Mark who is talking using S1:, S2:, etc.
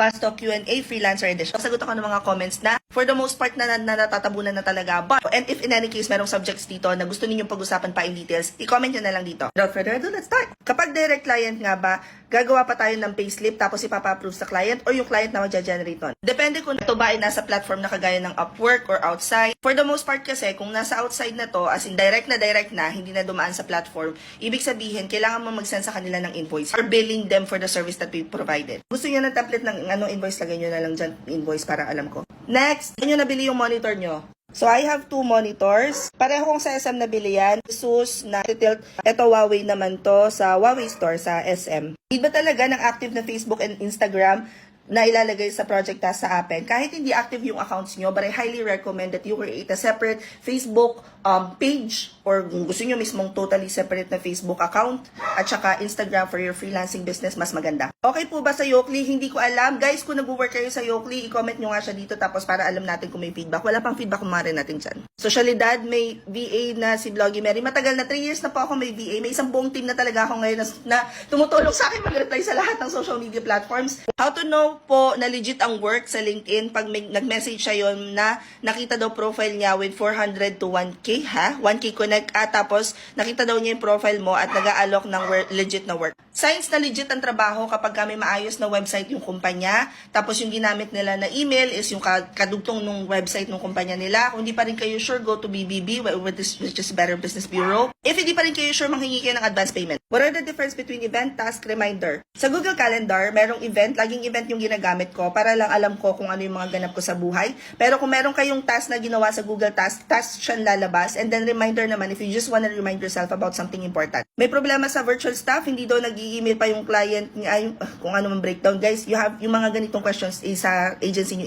S1: Fast Talk Q&A Freelancer Edition. Sagot ako ng mga comments na for the most part na natatabunan na talaga. But, and if in any case merong subjects dito na gusto ninyong pag-usapan pa in details, i-comment nyo na lang dito. Without further ado, let's start! Kapag direct client nga ba, gagawa pa tayo ng payslip tapos ipapa-approve sa client or yung client na magja-generate nun. Depende kung ito ba ay nasa platform na kagaya ng Upwork or outside. For the most part kasi, kung nasa outside na to, as in direct na, hindi na dumaan sa platform, ibig sabihin, kailangan mo mag-send sa kanila ng invoice or billing them for the service that we provided. Gusto nyo ng template ng invoice, lagay nyo na lang dyan invoice para alam ko. Next, nyo nabili yung monitor nyo. So, I have 2 monitors. Pareho kong sa SM nabili yan. Asus na tilt. Ito Huawei naman to sa Huawei store sa SM. Need ba talaga ng active na Facebook and Instagram na ilalagay sa project task sa Appen? Kahit hindi active yung accounts nyo, but I highly recommend that you create a separate Facebook page or kung gusto nyo mismong totally separate na Facebook account at saka Instagram for your freelancing business, mas maganda. Okay po ba sa Yockly? Hindi ko alam. Guys, kung nag-work kayo sa Yockly, i-comment nyo nga siya dito tapos para alam natin kung may feedback. Wala pang feedback kung rin natin dyan. Sosyalidad, may VA na si Vloggy Mary. Matagal na, 3 years na po ako may VA. May isang buong team na talaga ako ngayon na tumutulong sa akin mag-reply sa lahat ng social media platforms. How to know po na legit ang work sa LinkedIn pag nag-message siya yon na nakita daw profile niya with 400 to 1K, ha? 1K connect at tapos nakita daw niya yung profile mo at nag-aalok ng legit na work. Signs na legit ang trabaho kapag kami maayos na website yung kumpanya, tapos yung ginamit nila na email is yung kadugtong nung website ng kumpanya nila. Kung hindi pa rin kayo sure, go to BBB, which is Better Business Bureau. If hindi pa rin kayo sure, manghingi kayo ng advance payment. What are the difference between event, task, reminder? Sa Google Calendar, merong event, laging event yung ginagamit ko para lang alam ko kung ano yung mga ganap ko sa buhay. Pero kung meron kayong task na ginawa sa Google Task siya lalabas, and then reminder naman if you just wanna remind yourself about something important. May problema sa virtual staff, hindi daw nag-i-email pa yung client niya, kung ano mang breakdown. Guys, you have yung mga ganitong questions sa agency nyo.